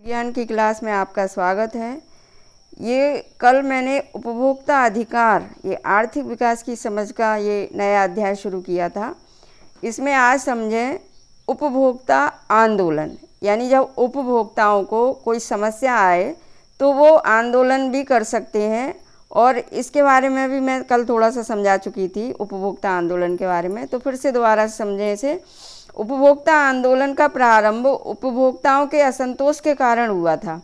विज्ञान की क्लास में आपका स्वागत है। ये कल मैंने उपभोक्ता अधिकार ये आर्थिक विकास की समझ का ये नया अध्याय शुरू किया था। इसमें आज समझें उपभोक्ता आंदोलन, यानी जब उपभोक्ताओं को कोई समस्या आए तो वो आंदोलन भी कर सकते हैं। और इसके बारे में भी मैं कल थोड़ा सा समझा चुकी थी उपभोक्ता आंदोलन के बारे में, तो फिर से दोबारा समझें इसे। उपभोक्ता आंदोलन का प्रारंभ उपभोक्ताओं के असंतोष के कारण हुआ था।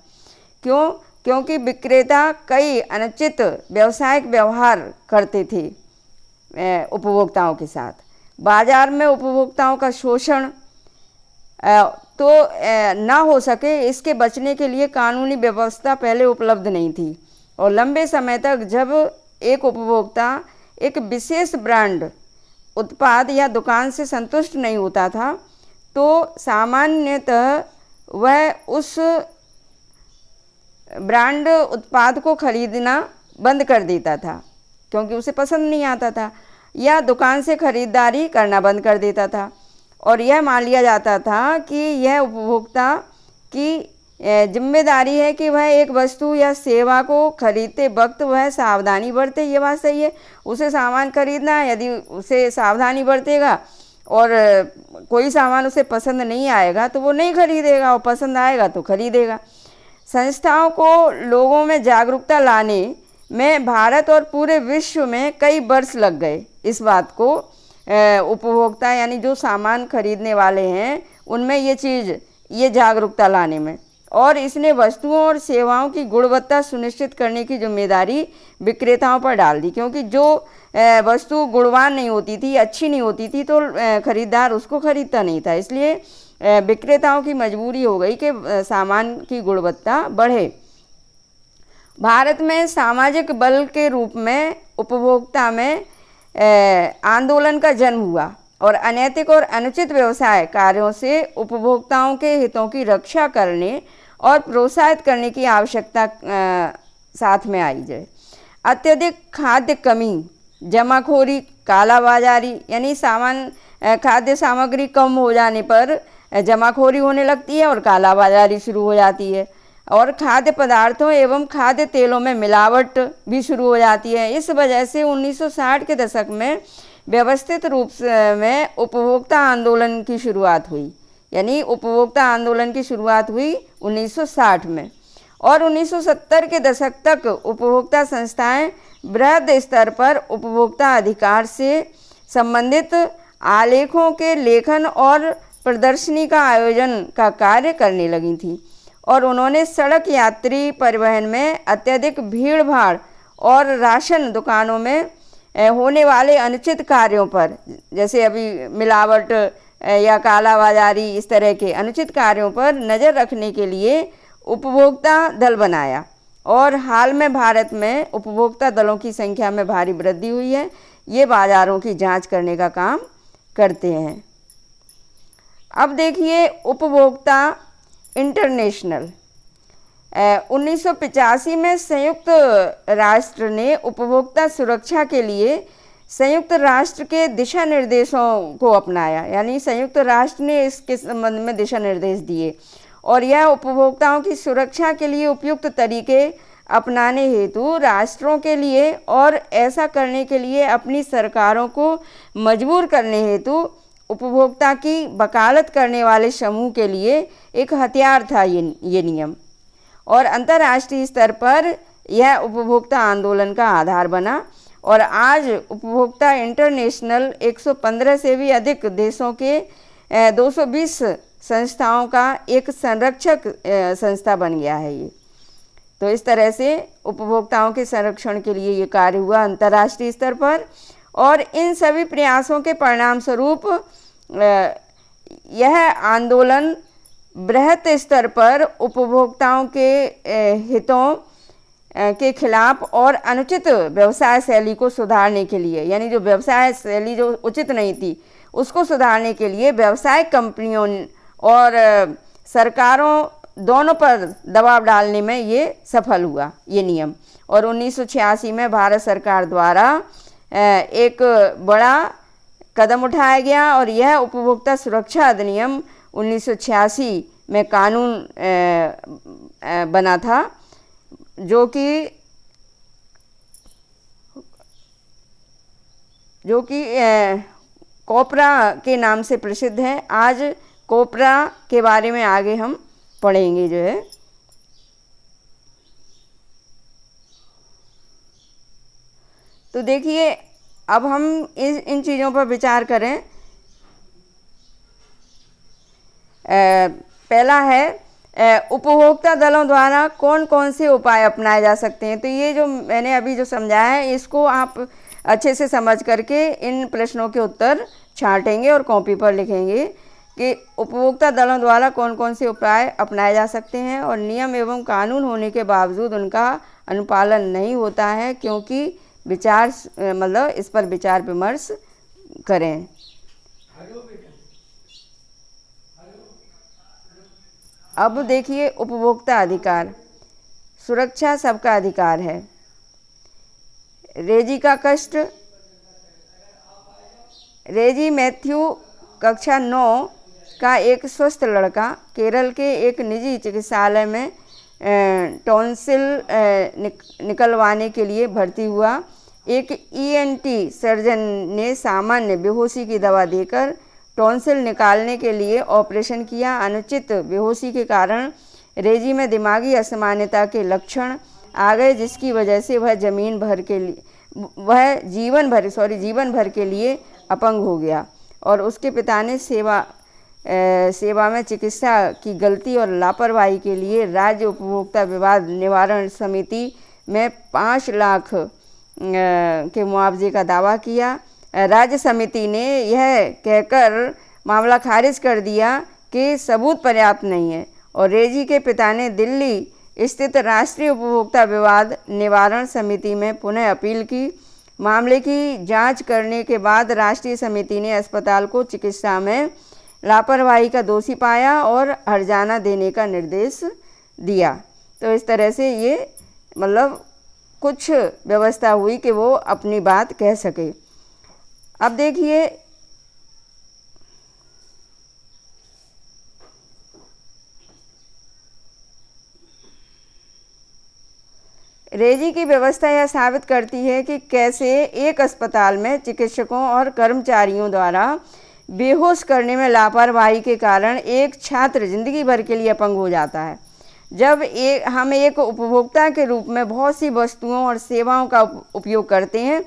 क्योंकि विक्रेता कई अनुचित व्यावसायिक व्यवहार करते थे उपभोक्ताओं के साथ। बाजार में उपभोक्ताओं का शोषण तो ना हो सके, इसके बचने के लिए कानूनी व्यवस्था पहले उपलब्ध नहीं थी। और लंबे समय तक जब एक उपभोक्ता एक विशेष ब्रांड उत्पाद या दुकान से संतुष्ट नहीं होता था तो सामान्यतः वह उस ब्रांड उत्पाद को खरीदना बंद कर देता था, क्योंकि उसे पसंद नहीं आता था, या दुकान से खरीदारी करना बंद कर देता था। और यह मान लिया जाता था कि यह उपभोक्ता की जिम्मेदारी है कि वह एक वस्तु या सेवा को खरीदते वक्त वह सावधानी बरते। ये बात सही है, उसे सामान खरीदना है, यदि उसे सावधानी बरतेगा और कोई सामान उसे पसंद नहीं आएगा तो वो नहीं खरीदेगा, और पसंद आएगा तो खरीदेगा। संस्थाओं को लोगों में जागरूकता लाने में भारत और पूरे विश्व में कई वर्ष लग गए। इस बात को उपभोक्ता यानी जो सामान खरीदने वाले हैं उनमें ये जागरूकता लाने में, और इसने वस्तुओं और सेवाओं की गुणवत्ता सुनिश्चित करने की जिम्मेदारी विक्रेताओं पर डाल दी। क्योंकि जो वस्तु गुणवान नहीं होती थी, अच्छी नहीं होती थी, तो खरीदार उसको खरीदता नहीं था। इसलिए विक्रेताओं की मजबूरी हो गई कि सामान की गुणवत्ता बढ़े। भारत में सामाजिक बल के रूप में उपभोक्ता में आंदोलन का जन्म हुआ और अनैतिक और अनुचित व्यवसाय कार्यों से उपभोक्ताओं के हितों की रक्षा करने और प्रोत्साहित करने की आवश्यकता साथ में आई जाए। अत्यधिक खाद्य कमी, जमाखोरी, कालाबाजारी, यानी खाद्य सामग्री कम हो जाने पर जमाखोरी होने लगती है और कालाबाजारी शुरू हो जाती है, और खाद्य पदार्थों एवं खाद्य तेलों में मिलावट भी शुरू हो जाती है। इस वजह से 1960 के दशक में व्यवस्थित रूप में उपभोक्ता आंदोलन की शुरुआत हुई। यानी उपभोक्ता आंदोलन की शुरुआत हुई 1960 में, और 1970 के दशक तक उपभोक्ता संस्थाएं बृहद स्तर पर उपभोक्ता अधिकार से संबंधित आलेखों के लेखन और प्रदर्शनी का आयोजन का कार्य करने लगी थी। और उन्होंने सड़क यात्री परिवहन में अत्यधिक भीड़ भाड़ और राशन दुकानों में होने वाले अनुचित कार्यों पर, जैसे अभी मिलावट या कालाबाजारी, इस तरह के अनुचित कार्यों पर नज़र रखने के लिए उपभोक्ता दल बनाया। और हाल में भारत में उपभोक्ता दलों की संख्या में भारी वृद्धि हुई है। ये बाज़ारों की जांच करने का काम करते हैं। अब देखिए उपभोक्ता इंटरनेशनल। 1985 में संयुक्त राष्ट्र ने उपभोक्ता सुरक्षा के लिए संयुक्त राष्ट्र के दिशा निर्देशों को अपनाया। यानी संयुक्त राष्ट्र ने इसके संबंध में दिशा निर्देश दिए, और यह उपभोक्ताओं की सुरक्षा के लिए उपयुक्त तरीके अपनाने हेतु राष्ट्रों के लिए और ऐसा करने के लिए अपनी सरकारों को मजबूर करने हेतु उपभोक्ता की वकालत करने वाले समूह के लिए एक हथियार था ये नियम। और अंतर्राष्ट्रीय स्तर पर यह उपभोक्ता आंदोलन का आधार बना, और आज उपभोक्ता इंटरनेशनल 115 से भी अधिक देशों के 220 संस्थाओं का एक संरक्षक संस्था बन गया है ये। तो इस तरह से उपभोक्ताओं के संरक्षण के लिए ये कार्य हुआ अंतर्राष्ट्रीय स्तर पर, और इन सभी प्रयासों के परिणाम स्वरूप यह आंदोलन बृहत स्तर पर उपभोक्ताओं के हितों के खिलाफ और अनुचित व्यवसाय शैली को सुधारने के लिए, यानी जो व्यवसाय शैली जो उचित नहीं थी उसको सुधारने के लिए व्यवसायिक कंपनियों और सरकारों दोनों पर दबाव डालने में ये सफल हुआ ये नियम। और 1986 में भारत सरकार द्वारा एक बड़ा कदम उठाया गया, और यह उपभोक्ता सुरक्षा अधिनियम 1986 में कानून बना था, जो कि कोपरा के नाम से प्रसिद्ध है। आज कोपरा के बारे में आगे हम पढ़ेंगे जो है। तो देखिए, अब हम इन चीज़ों पर विचार करें। पहला है उपभोक्ता दलों द्वारा कौन कौन से उपाय अपनाए जा सकते हैं। तो ये जो मैंने अभी जो समझाया है, इसको आप अच्छे से समझ करके इन प्रश्नों के उत्तर छांटेंगे और कॉपी पर लिखेंगे कि उपभोक्ता दलों द्वारा कौन कौन से उपाय अपनाए जा सकते हैं और नियम एवं कानून होने के बावजूद उनका अनुपालन नहीं होता है, क्योंकि इस पर विचार विमर्श करें। अब देखिए, उपभोक्ता अधिकार। सुरक्षा सबका अधिकार है। रेजी का कष्ट। रेजी मैथ्यू कक्षा 9 का एक स्वस्थ लड़का केरल के एक निजी चिकित्सालय में टॉन्सिल निकलवाने के लिए भर्ती हुआ। एक ईएनटी सर्जन ने सामान्य बेहोशी की दवा देकर टॉन्सिल निकालने के लिए ऑपरेशन किया। अनुचित बेहोशी के कारण रेजी में दिमागी असामान्यता के लक्षण आ गए, जिसकी वजह से वह जीवन भर के लिए अपंग हो गया और उसके पिता ने सेवा में चिकित्सा की गलती और लापरवाही के लिए राज्य उपभोक्ता विवाद निवारण समिति में 5 लाख के मुआवजे का दावा किया। राज्य समिति ने यह कहकर मामला खारिज कर दिया कि सबूत पर्याप्त नहीं है और रेजी के पिता ने दिल्ली स्थित राष्ट्रीय उपभोक्ता विवाद निवारण समिति में पुनः अपील की। मामले की जांच करने के बाद राष्ट्रीय समिति ने अस्पताल को चिकित्सा में लापरवाही का दोषी पाया और हर्जाना देने का निर्देश दिया। तो इस तरह से ये कुछ व्यवस्था हुई कि वो अपनी बात कह सके। अब देखिए, रेजी की व्यवस्था यह साबित करती है कि कैसे एक अस्पताल में चिकित्सकों और कर्मचारियों द्वारा बेहोश करने में लापरवाही के कारण एक छात्र जिंदगी भर के लिए अपंग हो जाता है। जब हम एक उपभोक्ता के रूप में बहुत सी वस्तुओं और सेवाओं का उपयोग करते हैं,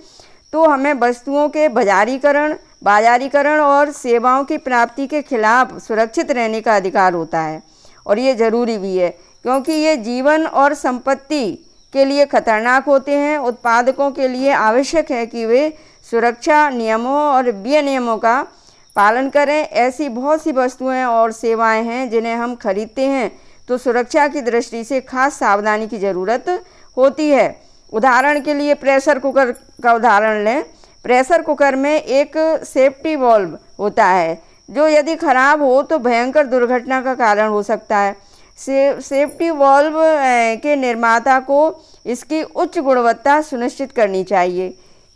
तो हमें वस्तुओं के बाजारीकरण और सेवाओं की प्राप्ति के खिलाफ सुरक्षित रहने का अधिकार होता है और ये ज़रूरी भी है, क्योंकि ये जीवन और संपत्ति के लिए खतरनाक होते हैं। उत्पादकों के लिए आवश्यक है कि वे सुरक्षा नियमों और विनियमों का पालन करें। ऐसी बहुत सी वस्तुएं और सेवाएं हैं जिन्हें हम खरीदते हैं, तो सुरक्षा की दृष्टि से खास सावधानी की ज़रूरत होती है। उदाहरण के लिए प्रेशर कुकर का उदाहरण लें। प्रेशर कुकर में एक सेफ्टी वाल्व होता है, जो यदि खराब हो तो भयंकर दुर्घटना का कारण हो सकता है। सेफ्टी वाल्व के निर्माता को इसकी उच्च गुणवत्ता सुनिश्चित करनी चाहिए,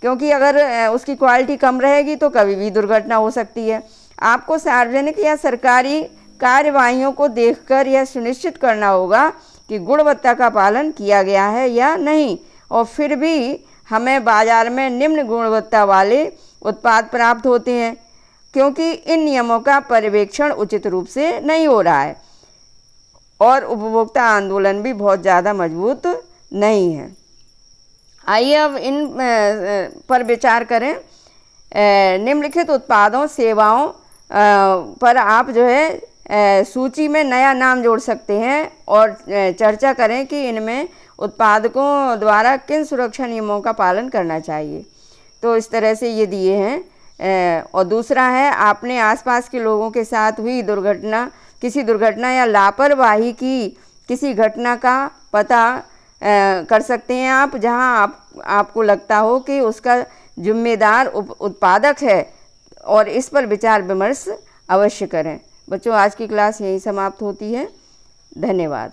क्योंकि अगर उसकी क्वालिटी कम रहेगी तो कभी भी दुर्घटना हो सकती है। आपको सार्वजनिक या सरकारी कार्यवाहियों को देखकर यह सुनिश्चित करना होगा कि गुणवत्ता का पालन किया गया है या नहीं, और फिर भी हमें बाजार में निम्न गुणवत्ता वाले उत्पाद प्राप्त होते हैं, क्योंकि इन नियमों का पर्यवेक्षण उचित रूप से नहीं हो रहा है और उपभोक्ता आंदोलन भी बहुत ज़्यादा मजबूत नहीं है। आइए अब इन पर विचार करें। निम्नलिखित उत्पादों सेवाओं पर आप जो है सूची में नया नाम जोड़ सकते हैं और चर्चा करें कि इनमें उत्पादकों द्वारा किन सुरक्षा नियमों का पालन करना चाहिए। तो इस तरह से ये दिए हैं। और दूसरा है, आपने आसपास के लोगों के साथ हुई किसी दुर्घटना या लापरवाही की किसी घटना का पता कर सकते हैं आप, जहां आपको लगता हो कि उसका जिम्मेदार उत्पादक है, और इस पर विचार विमर्श अवश्य करें। बच्चों, आज की क्लास यहीं समाप्त होती है। धन्यवाद।